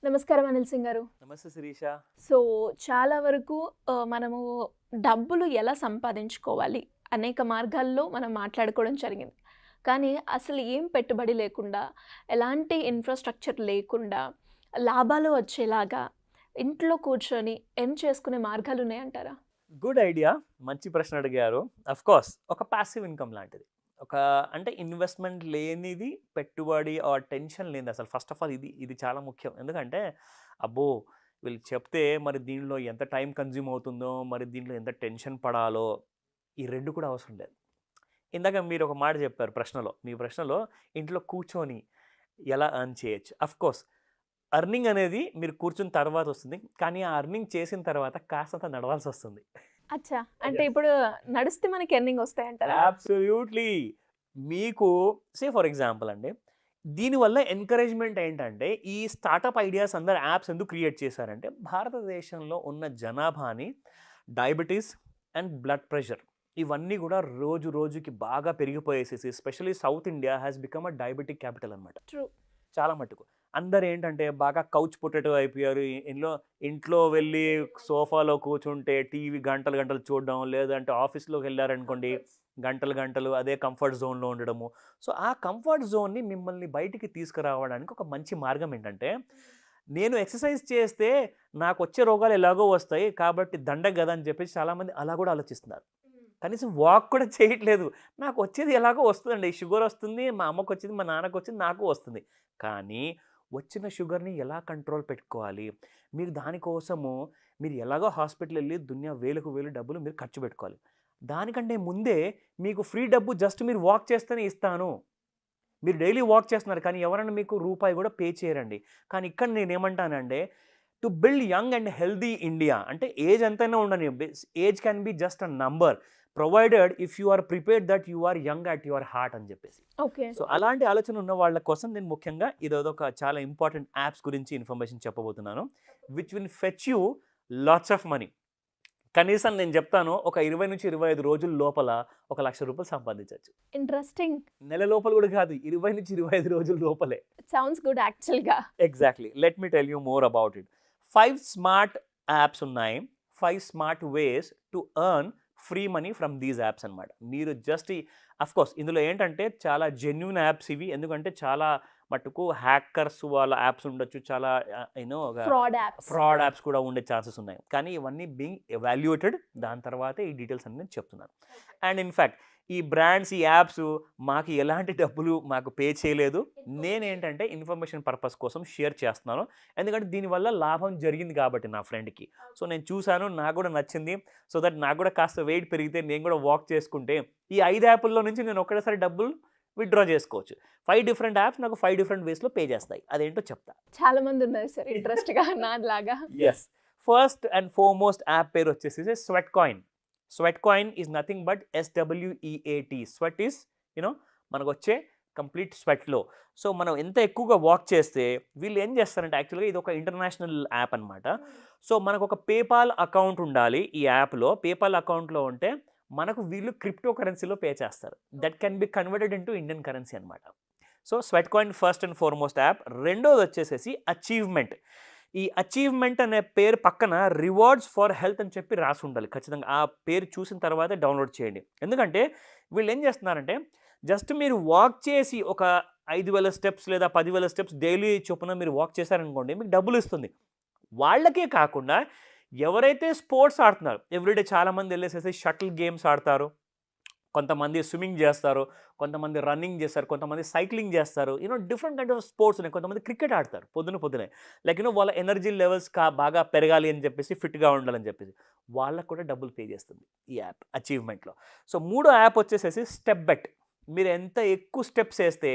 నమస్కారం అనిల్ సింగ్ గారు. నమస్తే శిరీష. సో, చాలా వరకు మనము డబ్బులు ఎలా సంపాదించుకోవాలి అనేక మార్గాల్లో మనం మాట్లాడుకోవడం జరిగింది. కానీ అసలు ఏం పెట్టుబడి లేకుండా, ఎలాంటి ఇన్‌ఫ్రాస్ట్రక్చర్ లేకుండా, లాభాలు వచ్చేలాగా ఇంట్లో కూర్చొని ఎర్న్ చేసుకునే మార్గాలున్నాయంటారా? Good idea. మంచి ప్రశ్న అడిగారు. అఫ్‌కోర్స్ ఒక పాసివ్ ఇన్‌కమ్ లాంటిది. ఒక అంటే ఇన్వెస్ట్‌మెంట్ లేనిది పెట్టుబడి ఆర్ టెన్షన్ లేనిది అసలు ఫస్ట్ ఆఫ్ ఆల్ ఇది చాలా ముఖ్యం. ఎందుకంటే అబ్బో! వీళ్ళు చెప్తే మరి దీనిలో ఎంత టైం కన్జ్యూమ్ అవుతుందో, మరి దీంట్లో ఎంత టెన్షన్ పడాలో, ఈ 2 కూడా అవసరం లేదు. ఇందాక మీరు ఒక మాట చెప్పారు ప్రశ్నలో. మీ ప్రశ్నలో ఇంట్లో కూర్చొని ఎలా ఎర్న్ చేయొచ్చు. అఫ్‌కోర్స్ ఎర్నింగ్ అనేది మీరు కూర్చున్న తర్వాత వస్తుంది. కానీ ఆ ఎర్నింగ్ చేసిన తర్వాత కాస్తంత నడవాల్సొస్తుంది. అచ్చా! అంటే యెస్. ఇప్పుడు నడిస్తే మనకి ఎర్నింగ్ వస్తాయంటారా? అబ్సల్యూట్‌లీ. మీకు ఫర్ ఎగ్జాంపుల్ అండి. దీనివల్ల ఎంకరేజ్‌మెంట్ ఏంటంటే, ఈ స్టార్టప్ ఐడియాస్ అందరు యాప్స్ ఎందుకు క్రియేట్ చేశారంటే, భారతదేశంలో ఉన్న జనాభాని డయాబెటిస్ అండ్ బ్లడ్ ప్రెషర్ ఇవన్నీ గూడా రోజు రోజుకి బాగా పెరిగిపోయేసేసి especially South India has become a diabetic capital అనమాట. ట్రూ. చాలా మట్టుకు. అందరేంటంటే బాగా కౌచ్ పొటాటో అయిపోయారు. ఇంట్లో వెళ్ళి సోఫాలో కూర్చుంటే టీవీ గంటలు గంటలు చూడడం, లేదంటే ఆఫీస్‌లోకెళ్లారనుకోండి గంటలు గంటలు అదే కంఫర్ట్ జోన్‌లో ఉండడము. సో, ఆ కంఫర్ట్ జోన్‌ని మిమ్మల్ని బయటికి తీసుకురావడానికి ఒక మంచి మార్గం ఏంటంటే, నేను ఎక్సర్సైజ్ చేస్తే నాకొచ్చే రోగాలు ఎలాగో వస్తాయి. కాబట్టి దండగ గదా! అని చెప్పేసి చాలామంది అలా గూడా ఆలోచిస్తున్నారు. కనీసం వాక్ కూడా చేయట్లేదు. నాకొచ్చేది ఎలాగో వస్తదండి. షుగరొస్తుంది, మా అమ్మకొచ్చింది, మా నాన్నకొచ్చింది, నాకు వస్తుంది. కానీ వచ్చిన షుగర్‌ని ఎలా కంట్రోల్ పెట్టుకోవాలి? మీరు దానికోసము మీరు ఎలాగో హాస్పిటలెళ్లి దునియా వేలకు వేలు డబ్బులు మీరు ఖర్చు పెట్టుకోవాలి. దానికంటే ముందే మీకు ఫ్రీ డబ్బు జస్ట్ మీరు వాక్ చేస్తేనే ఇస్తాను. మీరు డైలీ వాక్ చేస్తున్నారు. కానీ ఎవరైనా మీకు రూపాయి గూడా పే చేయరండి. కానీ ఇక్కడ నేనేమంటానంటే to build young and healthy India అంటే ఏజ్ ఎంతైనా ఉండని. Age can be just a number. Provided if you are prepared that you are young at your heart అని చెప్పేసి. ఓకే. సో, అలాంటి ఆలోచన ఉన్న వాళ్ళ కోసం నేను ముఖ్యంగా ఇదొక చాలా ఇంపార్టెంట్ యాప్స్ గురించి ఇన్ఫర్మేషన్ చెప్పబోతున్నాను. Which will fetch you lots of money. కనీసం నేను చెప్తాను ఒక 20-25 రోజుల లోపల ఒక రూ. 1,00,000 సంపాదించొచ్చు. ఇంట్రెస్టింగ్. నెల లోపల కూడా కాదు. 20-25 రోజుల లోపలే. సౌండ్స్ గుడ్ యాక్చువల్‌గా. Exactly. Let me tell you more about it. 5 smart apps ఉన్నాయి. 5 smart ways to earn free money from these apps అన్నమాట. మీరు జస్ట్ అఫ్‌కోర్స్ ఇందులో ఏంటంటే చాలా జెన్యూన్ యాప్స్ ఇవి. ఎందుకంటే చాలా మట్టుకు హ్యాకర్స్ వాళ్ళ యాప్స్ ఉండొచ్చు. చాలా ఫ్రాడ్ యాప్స్. ఫ్రాడ్ యాప్స్ కూడా ఉండే ఛాన్సెస్ ఉన్నాయి. కానీ ఇవన్నీ బీయింగ్ ఎవాల్యుయేటెడ్ దాని తర్వాతే ఈ డీటెయిల్స్ అన్నీ నేను చెప్తున్నాను. అండ్ ఇన్‌ఫాక్ట్ ఈ బ్రాండ్స్, ఈ యాప్స్ మాకు ఎలాంటి డబ్బులు మాకు పే చేయలేదు. నేనేంటంటే ఇన్ఫర్మేషన్ పర్పస్ కోసం షేర్ చేస్తున్నాను. ఎందుకంటే దీనివల్ల లాభం జరిగింది కాబట్టి నా ఫ్రెండ్‌కి. సో, నేను చూసాను. నాకు కూడా నచ్చింది. సో దట్ నాకు కూడా కాస్త వెయిట్ పెరిగితే నేను కూడా వాక్ చేసుకుంటే ఈ 5 యాపుల్లో నుంచి నేను ఒకేసారి డబ్బులు విత్‌డ్రా చేసుకోవచ్చు. 5 డిఫరెంట్ యాప్స్ నాకు 5 డిఫరెంట్ వేస్‌లో పే చేస్తాయి. అదేంటో చెప్తా. చాలా మంది ఉన్నారు సార్ ఇంట్రెస్ట్‌గా నాలాగా. Yes. First and foremost app పేరు వచ్చేసి Sweatcoin. Sweatcoin is nothing but SWEAT. Sweat is మనకొచ్చే కంప్లీట్ స్వెట్‌లో. సో, మనం ఎంత ఎక్కువగా వాక్ చేస్తే వీళ్ళు ఏం చేస్తారంటే యాక్చువల్‌గా ఇదొక ఇంటర్నేషనల్ యాప్ అన్నమాట. సో, మనకొక పేపాల్ అకౌంట్ ఉండాలి ఈ యాప్‌లో. పేపాల్ అకౌంట్‌లో ఉంటే మనకు వీళ్ళు క్రిప్టో కరెన్సీలో పే చేస్తారు. That can be converted into Indian currency అన్నమాట. So, Sweatcoin first and foremost app. రెండోదొచ్చేసేసి అచీవ్‌మెంట్. ఈ అచీవ్‌మెంట్ అనే పేరు పక్కన రివార్డ్స్ ఫర్ హెల్త్ అని చెప్పి రాసుండాలి ఖచ్చితంగా. ఆ పేరు చూసిన తర్వాతే డౌన్‌లోడ్ చేయండి. ఎందుకంటే వీళ్ళేం చేస్తున్నారంటే జస్ట్ మీరు వాక్ చేసి ఒక 5,000 స్టెప్స్ లేదా 10,000 స్టెప్స్ డైలీ చొప్పున మీరు వాక్ చేశారనుకోండి మీకు డబ్బులిస్తుంది. వాళ్ళకే కాకుండా ఎవరైతే స్పోర్ట్స్ ఆడుతున్నారు ఎవ్రీడే చాలామంది ఎళ్ళేసేసి షటిల్ గేమ్స్ ఆడతారు. కొంతమంది స్విమ్మింగ్ చేస్తారు. కొంతమంది రన్నింగ్ చేస్తారు. కొంతమంది సైక్లింగ్ చేస్తారు. డిఫరెంట్ కైండ్ ఆఫ్ స్పోర్ట్స్ ఉన్నాయి. కొంతమంది క్రికెట్ ఆడతారు పొద్దునే. లైక్ వాళ్ళ ఎనర్జీ లెవెల్స్ బాగా పెరగాలి అని చెప్పేసి ఫిట్‌గా ఉండాలని చెప్పేసి. వాళ్ళకి కూడా డబ్బులు పే చేస్తుంది ఈ యాప్ అచీవ్‌మెంట్‌లో. సో, మూడో యాప్ వచ్చేసేసి స్టెప్ బెట్. మీరు ఎంత ఎక్కువ స్టెప్స్ ఏస్తే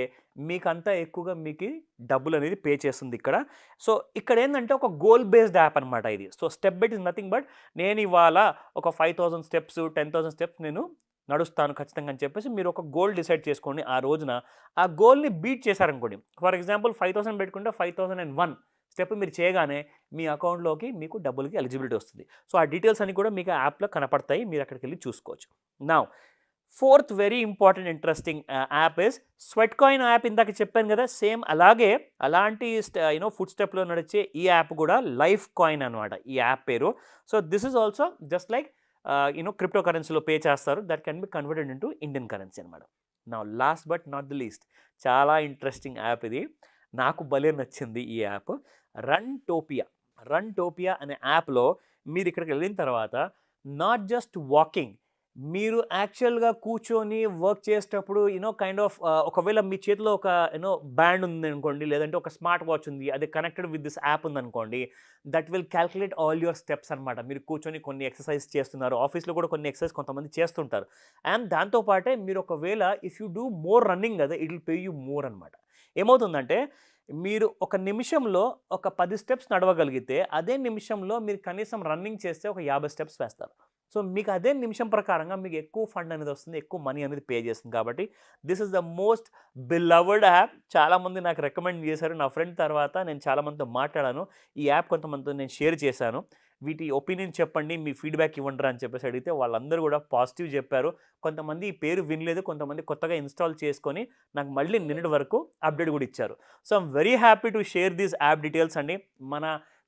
మీకంత ఎక్కువగా మీకి డబ్బులనేది పే చేస్తుంది ఇక్కడ. సో, ఇక్కడేందంటే ఒక గోల్ బేస్డ్ యాప్ అనమాట ఇది. So, step bet is nothing but నేను ఇవాళ ఒక 5,000 స్టెప్స్, 10,000 స్టెప్స్ నేను నడుస్తాను ఖచ్చితంగా అని చెప్పేసి మీరు ఒక గోల్ డిసైడ్ చేసుకోండి ఆ రోజున. ఆ గోల్‌ని బీట్ చేశారనుకోండి. ఫర్ ఎగ్జాంపుల్ 5,000 పెట్టుకుంటే 5,001 స్టెప్ మీరు చేయగానే మీ అకౌంట్‌లోకి మీకు డబ్బులకి ఎలిజిబిలిటీ వస్తుంది. సో, ఆ డీటెయిల్స్ అన్నీ కూడా మీకు ఆ యాప్‌లో కనపడతాయి. మీరు అక్కడికెళ్ళి చూసుకోవచ్చు. Now fourth very important interesting app is sweat coin app. ఇందాక చెప్పాను కదా, సేమ్ అలాగే అలాంటి ఫుడ్ స్టెప్లో నడిచే ఈ యాప్ కూడా లైఫ్ కాయిన్ అనమాట ఈ యాప్ పేరు. So this is also just like crypto కరెన్సీలో పే చేస్తారు, that can be converted into Indian currency అనమాట. నా last but not the least, చాలా ఇంట్రెస్టింగ్ యాప్ ఇది, నాకు భలే నచ్చింది ఈ యాప్. రన్టోపియా అనే యాప్లో మీరు ఇక్కడికి వెళ్ళిన తర్వాత నాట్ జస్ట్ వాకింగ్, మీరు యాక్చువల్గా కూర్చొని వర్క్ చేసేటప్పుడు కైండ్ ఆఫ్ ఒకవేళ మీ చేతిలో ఒక బ్యాండ్ ఉంది అనుకోండి, లేదంటే ఒక స్మార్ట్ వాచ్ ఉంది, అది కనెక్టెడ్ విత్ దిస్ యాప్ ఉందనుకోండి, that will calculate all your steps అనమాట. మీరు కూర్చొని కొన్ని ఎక్సర్సైజ్ చేస్తున్నారు, ఆఫీస్లో కూడా కొన్ని ఎక్సర్సైజ్ కొంతమంది చేస్తుంటారు, అండ్ దాంతోపాటే మీరు ఒకవేళ if you do more running కదా, it will pay you more అనమాట. ఏమవుతుందంటే మీరు ఒక నిమిషంలో ఒక 10 స్టెప్స్ నడవగలిగితే అదే నిమిషంలో మీరు కనీసం రన్నింగ్ చేస్తే ఒక 50 స్టెప్స్ వేస్తారు. సో మీకు అదే నిమిషం ప్రకారంగా మీకు ఎక్కువ ఫండ్ అనేది వస్తుంది, ఎక్కువ మనీ అనేది పే చేస్తుంది. కాబట్టి this is the most beloved app. చాలామంది నాకు రికమెండ్ చేశారు, నా ఫ్రెండ్ తర్వాత నేను చాలామందితో మాట్లాడాను, ఈ యాప్ కొంతమందితో నేను షేర్ చేశాను, వీటి ఒపీనియన్ చెప్పండి, మీ ఫీడ్బ్యాక్ ఇవ్వండి అని చెప్పేసి అడిగితే వాళ్ళందరూ కూడా పాజిటివ్ చెప్పారు. కొంతమంది ఈ పేరు వినలేదు, కొంతమంది కొత్తగా ఇన్స్టాల్ చేసుకొని నాకు మళ్ళీ నిన్నటి వరకు అప్డేట్ కూడా ఇచ్చారు. So I'm very happy to share these app details అండి. మన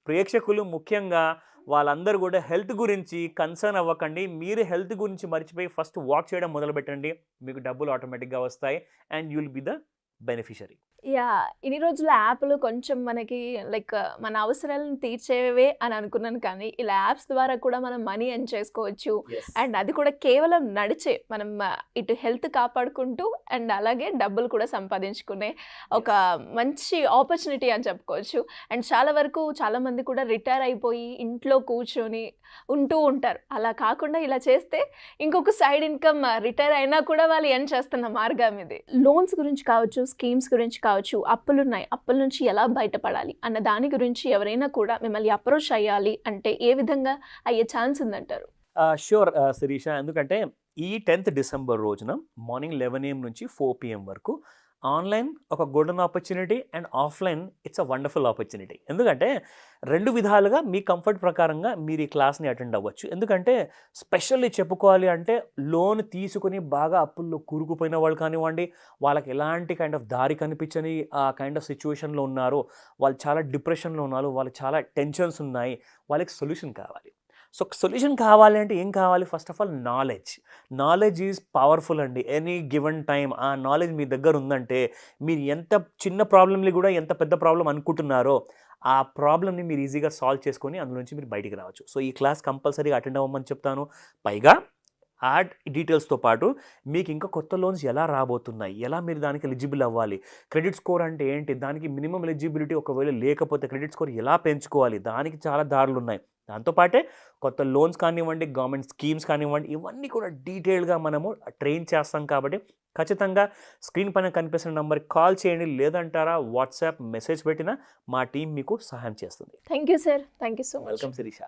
ప్రేక్షకులు ముఖ్యంగా వాళ్ళందరూ కూడా హెల్త్ గురించి కన్సర్న్ అవ్వకండి. మీరు హెల్త్ గురించి మర్చిపోయి ఫస్ట్ వాక్ చేయడం మొదలుపెట్టండి, మీకు డబ్బులు ఆటోమేటిక్గా వస్తాయి and you will be the beneficiary. Yeah! ఇన్ని రోజుల యాప్‌లు కొంచెం మనకి లైక్ మన అవసరాలను తీర్చేవే అని అనుకున్నాను, కానీ ఇలా యాప్స్ ద్వారా కూడా మనం మనీ ఎర్న్ చేసుకోవచ్చు. అండ్ అది కూడా కేవలం నడిచే మనం ఇటు హెల్త్ కాపాడుకుంటూ అండ్ అలాగే డబ్బులు కూడా సంపాదించుకునే ఒక మంచి ఆపర్చునిటీ అని చెప్పుకోవచ్చు. అండ్ చాలా వరకు చాలామంది కూడా రిటైర్ అయిపోయి ఇంట్లో కూర్చొని ఉంటూ ఉంటారు. అలా కాకుండా ఇలా చేస్తే ఇంకొక సైడ్ ఇన్‌కమ్ రిటైర్ అయినా కూడా వాళ్ళు ఎర్న్ చేస్తున్న మార్గం ఇది. లోన్స్ గురించి కావచ్చు, స్కీమ్స్ గురించి కావచ్చు, అప్పులున్నాయి, అప్పుల నుంచి ఎలా బయటపడాలి అన్న దాని గురించి ఎవరైనా కూడా మిమ్మల్ని అప్రోచ్ అయ్యాలి అంటే ఏ విధంగా అయ్యే ఛాన్స్ ఉందంటారు? ష్యూర్ శిరీష, ఎందుకంటే ఈ 10th డిసెంబర్ రోజున మార్నింగ్ 11 AM నుంచి 4 PM వరకు ఆన్లైన్ ఒక golden opportunity and offline it's a wonderful opportunity. ఎందుకంటే 2 విధాలుగా మీ కంఫర్ట్ ప్రకారంగా మీరు ఈ క్లాస్ని అటెండ్ అవ్వచ్చు. ఎందుకంటే స్పెషల్లీ చెప్పుకోవాలి అంటే లోన్ తీసుకుని బాగా అప్పుల్లో కూరుకుపోయిన వాళ్ళు కానివ్వండి, వాళ్ళకి ఎలాంటి కైండ్ ఆఫ్ దారి కనిపించని ఆ కైండ్ ఆఫ్ సిచ్యువేషన్లో ఉన్నారు, వాళ్ళు చాలా డిప్రెషన్లో ఉన్నారు, వాళ్ళకి చాలా టెన్షన్స్ ఉన్నాయి, వాళ్ళకి సొల్యూషన్ కావాలి. సో సొల్యూషన్ కావాలి అంటే ఏం కావాలి? First of all knowledge is powerful అండి. ఎనీ గివెన్ టైమ్ ఆ నాలెడ్జ్ మీ దగ్గర ఉందంటే మీరు ఎంత చిన్న ప్రాబ్లమ్ని కూడా ఎంత పెద్ద ప్రాబ్లం అనుకుంటున్నారో ఆ ప్రాబ్లమ్ని మీరు ఈజీగా సాల్వ్ చేసుకొని అందులో నుంచి మీరు బయటికి రావచ్చు. సో ఈ క్లాస్ కంపల్సరీగా అటెండ్ అవ్వమని చెప్తాను. పైగా ఆ డీటెయిల్స్తో పాటు మీకు ఇంకా కొత్త లోన్స్ ఎలా రాబోతున్నాయి, ఎలా మీరు దానికి ఎలిజిబుల్ అవ్వాలి, క్రెడిట్ స్కోర్ అంటే ఏంటి, దానికి మినిమం ఎలిజిబిలిటీ ఒకవేళ లేకపోతే క్రెడిట్ స్కోర్ ఎలా పెంచుకోవాలి, దానికి చాలా దారులు ఉన్నాయి. దాంతోపాటే కొత్త లోన్స్ కానివ్వండి, గవర్నమెంట్ స్కీమ్స్ కానివ్వండి, ఇవన్నీ కూడా డీటెయిల్గా మనము ట్రైన్ చేస్తాం. కాబట్టి ఖచ్చితంగా స్క్రీన్ పైన కనిపిస్తున్న నెంబర్కి కాల్ చేయండి, లేదంటారా వాట్సాప్ మెసేజ్ పెట్టినా మా టీం మీకు సహాయం చేస్తుంది. Thank you sir, thank you so much. Welcome Sirisha.